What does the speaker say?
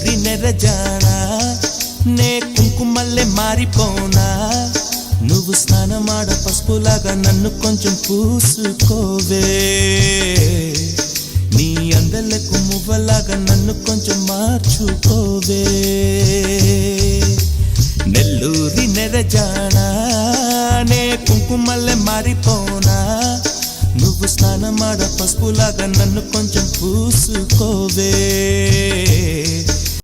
నెల్లూరి నెరజానా నే కుంకుమల్లె మారిపోనా నువ్వు స్నానమాడ పసుపులాగా నన్ను కొంచెం పూసుకోవే నీ అందలకు మువ్వలాగా నన్ను కొంచెం మార్చుకోవే నెల్లూరి నెరజానా నే కుంకుమల్లె మారిపోనా నువ్వు స్నానమాడ పసుపులాగా నన్ను కొంచెం పూసుకోవే